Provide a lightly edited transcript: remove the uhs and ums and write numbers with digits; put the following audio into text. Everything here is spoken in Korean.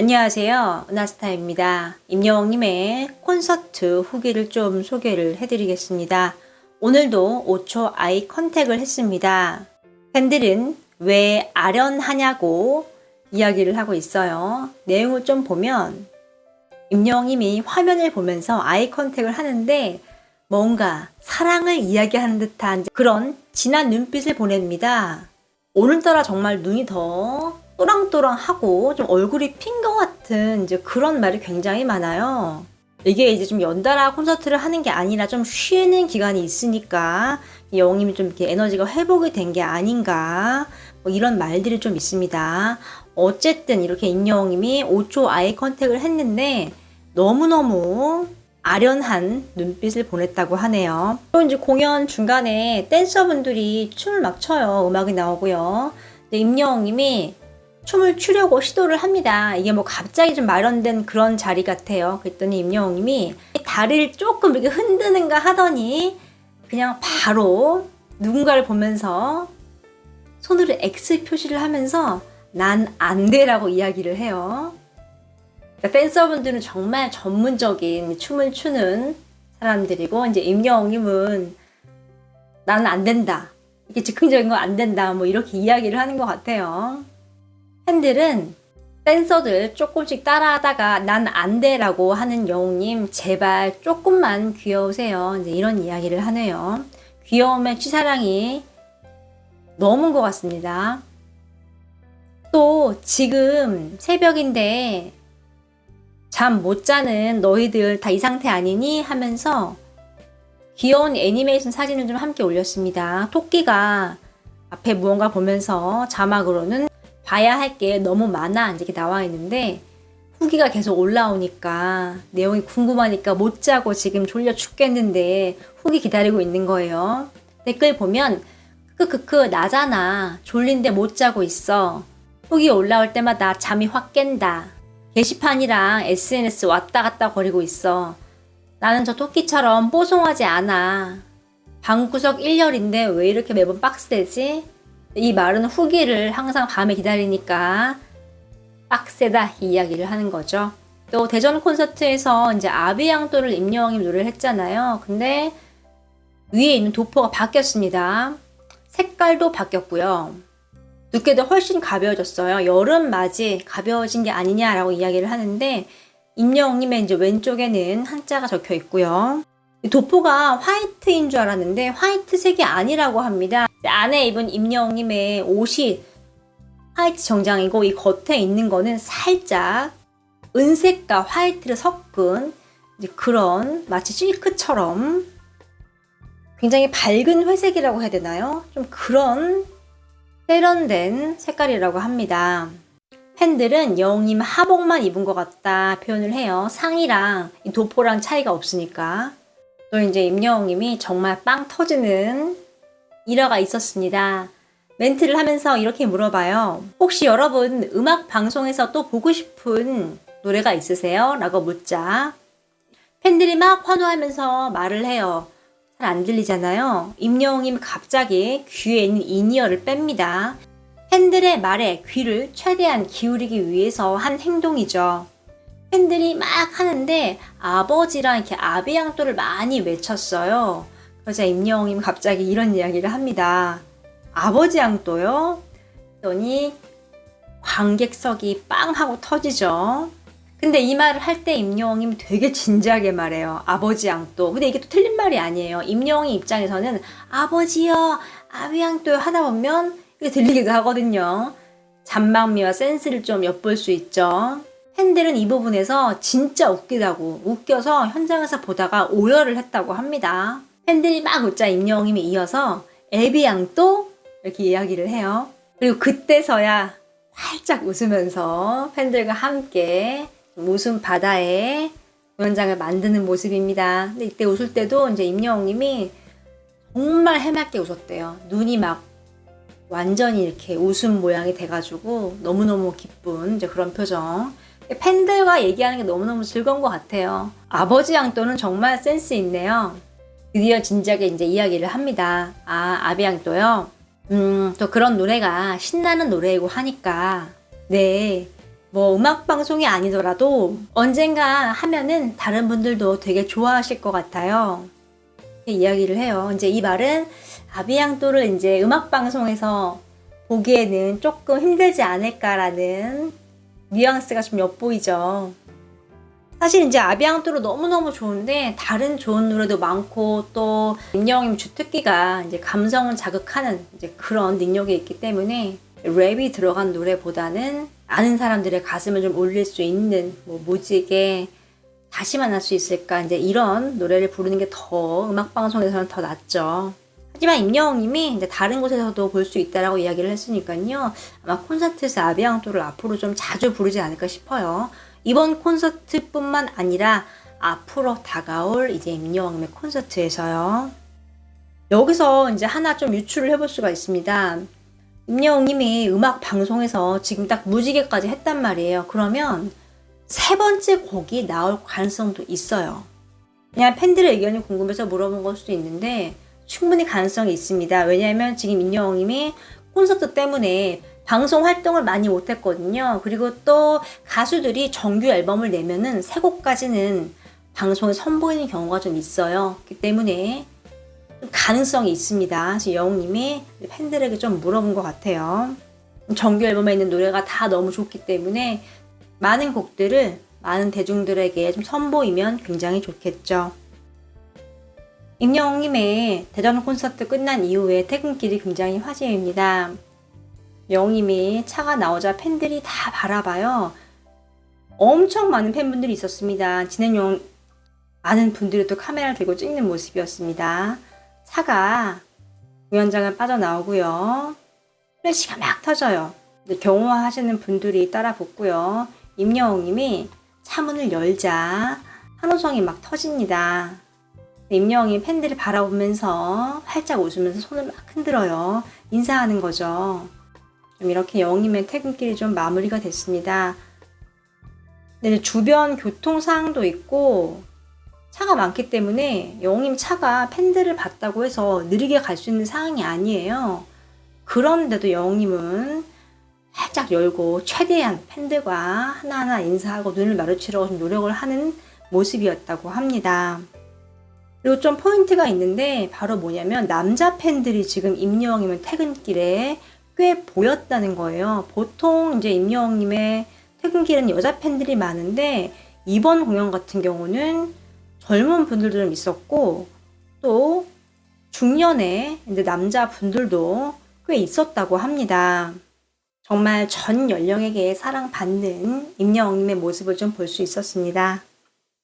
안녕하세요. 은하스타입니다. 임여왕님의 콘서트 후기를 좀 소개를 해드리겠습니다. 오늘도 5초 아이 컨택을 했습니다. 팬들은 왜 아련하냐고 이야기를 하고 있어요. 내용을 좀 보면 임여왕님이 화면을 보면서 아이 컨택을 하는데 뭔가 사랑을 이야기하는 듯한 그런 진한 눈빛을 보냅니다. 오늘따라 정말 눈이 더 또랑또랑하고 좀 얼굴이 핀 것 같은 이제 그런 말이 굉장히 많아요. 이게 이제 좀 연달아 콘서트를 하는 게 아니라 좀 쉬는 기간이 있으니까 여왕님이 좀 이렇게 에너지가 회복이 된 게 아닌가 뭐 이런 말들이 좀 있습니다. 어쨌든 이렇게 임여왕님이 5초 아이 컨택을 했는데 너무너무 아련한 눈빛을 보냈다고 하네요. 또 이제 공연 중간에 댄서분들이 춤을 막 춰요. 음악이 나오고요. 근데 임여왕님이 춤을 추려고 시도를 합니다. 이게 뭐 갑자기 좀 마련된 그런 자리 같아요. 그랬더니 임여왕님이 다리를 조금 이렇게 흔드는가 하더니 그냥 바로 누군가를 보면서 손으로 X 표시를 하면서 난 안 돼라고 이야기를 해요. 그러니까 댄서분들은 정말 전문적인 춤을 추는 사람들이고 이제 임여왕님은 나는 안 된다. 이게 즉흥적인 건 안 된다. 뭐 이렇게 이야기를 하는 것 같아요. 팬들은 댄서들 조금씩 따라하다가 난 안 돼라고 하는 여왕님 제발 조금만 귀여우세요. 이제 이런 이야기를 하네요. 귀여움의 취사랑이 넘은 것 같습니다. 또 지금 새벽인데 잠 못 자는 너희들 다 이 상태 아니니? 하면서 귀여운 애니메이션 사진을 좀 함께 올렸습니다. 토끼가 앞에 무언가 보면서 자막으로는 봐야 할 게 너무 많아 이렇게 나와 있는데 후기가 계속 올라오니까 내용이 궁금하니까 못 자고 지금 졸려 죽겠는데 후기 기다리고 있는 거예요. 댓글 보면 크크크 나잖아. 졸린데 못 자고 있어. 후기 올라올 때마다 잠이 확 깬다. 게시판이랑 SNS 왔다 갔다 거리고 있어. 나는 저 토끼처럼 뽀송하지 않아. 방구석 1열인데 왜 이렇게 매번 박스되지? 이 말은 후기를 항상 밤에 기다리니까 빡세다 이 이야기를 하는 거죠. 또 대전 콘서트에서 이제 아비양도를 임여왕님 노래를 했잖아요. 근데 위에 있는 도포가 바뀌었습니다. 색깔도 바뀌었고요. 두께도 훨씬 가벼워졌어요. 여름 맞이 가벼워진 게 아니냐라고 이야기를 하는데 임여왕님의 이제 왼쪽에는 한자가 적혀 있고요. 도포가 화이트인 줄 알았는데 화이트색이 아니라고 합니다. 안에 입은 임여왕님의 옷이 화이트 정장이고 이 겉에 있는 거는 살짝 은색과 화이트를 섞은 이제 그런 마치 실크처럼 굉장히 밝은 회색이라고 해야 되나요? 좀 그런 세련된 색깔이라고 합니다. 팬들은 여왕님 하복만 입은 것 같다 표현을 해요. 상의랑 이 도포랑 차이가 없으니까. 또 이제 임여왕님이 정말 빵 터지는 일화가 있었습니다. 멘트를 하면서 이렇게 물어봐요. 혹시 여러분 음악 방송에서 또 보고 싶은 노래가 있으세요? 라고 묻자 팬들이 막 환호하면서 말을 해요. 잘 안 들리잖아요. 임여왕님 갑자기 귀에 있는 인이어를 뺍니다. 팬들의 말에 귀를 최대한 기울이기 위해서 한 행동이죠. 팬들이 막 하는데 아버지랑 이렇게 아비양도를 많이 외쳤어요. 그래서 임여왕님 갑자기 이런 이야기를 합니다. 아버지 양도요? 그랬더니 관객석이 빵 하고 터지죠. 근데 이 말을 할 때 임여왕님이 되게 진지하게 말해요. 아버지 양도. 근데 이게 또 틀린 말이 아니에요. 임여왕님 입장에서는 아버지요, 아비양도요 하다 보면 이게 들리기도 하거든요. 잔망미와 센스를 좀 엿볼 수 있죠. 팬들은 이 부분에서 진짜 웃기다고 웃겨서 현장에서 보다가 오열을 했다고 합니다. 팬들이 막 웃자 임여왕님이 이어서 애비양도 이렇게 이야기를 해요. 그리고 그때서야 활짝 웃으면서 팬들과 함께 웃음 바다에 공연장을 만드는 모습입니다. 근데 이때 웃을 때도 이제 임여왕님이 정말 해맑게 웃었대요. 눈이 막 완전히 이렇게 웃음 모양이 돼가지고 너무너무 기쁜 이제 그런 표정. 팬들과 얘기하는 게 너무너무 즐거운 것 같아요. 아버지 양또는 정말 센스 있네요. 드디어 진지하게 이제 이야기를 합니다. 아비 양또요. 또 그런 노래가 신나는 노래이고 하니까 네 뭐 음악 방송이 아니더라도 언젠가 하면은 다른 분들도 되게 좋아하실 것 같아요. 이렇게 이야기를 해요. 이제 이 말은 아비앙또를 이제 음악 방송에서 보기에는 조금 힘들지 않을까라는 뉘앙스가 좀 엿보이죠. 사실 이제 아비앙또로 너무너무 좋은데 다른 좋은 노래도 많고 또 임영웅님 주특기가 이제 감성을 자극하는 이제 그런 능력이 있기 때문에 랩이 들어간 노래보다는 아는 사람들의 가슴을 좀 올릴 수 있는 뭐 무지개 다시 만날 수 있을까 이제 이런 노래를 부르는 게 더 음악 방송에서는 더 낫죠. 하지만 임영웅님이 이제 다른 곳에서도 볼 수 있다라고 이야기를 했으니까요. 아마 콘서트에서 아비앙또를 앞으로 좀 자주 부르지 않을까 싶어요. 이번 콘서트뿐만 아니라 앞으로 다가올 이제 임영웅님의 콘서트에서요. 여기서 이제 하나 좀 유추를 해볼 수가 있습니다. 임영웅님이 음악 방송에서 지금 딱 무지개까지 했단 말이에요. 그러면 세 번째 곡이 나올 가능성도 있어요. 그냥 팬들의 의견이 궁금해서 물어본 걸 수도 있는데 충분히 가능성이 있습니다. 왜냐하면 지금 임영웅님이 콘서트 때문에 방송 활동을 많이 못했거든요. 그리고 또 가수들이 정규 앨범을 내면은 세 곡까지는 방송에 선보이는 경우가 좀 있어요. 그렇기 때문에 가능성이 있습니다. 지금 영웅님이 팬들에게 좀 물어본 것 같아요. 정규 앨범에 있는 노래가 다 너무 좋기 때문에 많은 곡들을 많은 대중들에게 좀 선보이면 굉장히 좋겠죠. 임영웅님의 대전 콘서트 끝난 이후에 퇴근길이 굉장히 화제입니다. 영웅님이 차가 나오자 팬들이 다 바라봐요. 엄청 많은 팬분들이 있었습니다. 진행용 많은 분들이 또 카메라를 들고 찍는 모습이었습니다. 차가 공연장을 빠져나오고요. 플래시가 막 터져요. 경호하시는 분들이 따라 붙고요. 임영웅님이 차문을 열자 환호성이 막 터집니다. 임영웅이 팬들을 바라보면서 활짝 웃으면서 손을 막 흔들어요. 인사하는 거죠. 좀 이렇게 영웅님의 퇴근길이 좀 마무리가 됐습니다. 근데 주변 교통 상황도 있고 차가 많기 때문에 영웅님 차가 팬들을 봤다고 해서 느리게 갈 수 있는 상황이 아니에요. 그런데도 영웅님은 활짝 열고 최대한 팬들과 하나하나 인사하고 눈을 마주치려고 노력을 하는 모습이었다고 합니다. 그리고 좀 포인트가 있는데 바로 뭐냐면 남자 팬들이 지금 임영웅님의 퇴근길에 꽤 보였다는 거예요. 보통 이제 임영웅님의 퇴근길은 여자 팬들이 많은데 이번 공연 같은 경우는 젊은 분들도 좀 있었고 또 중년의 이제 남자 분들도 꽤 있었다고 합니다. 정말 전 연령에게 사랑받는 임영웅님의 모습을 좀 볼 수 있었습니다.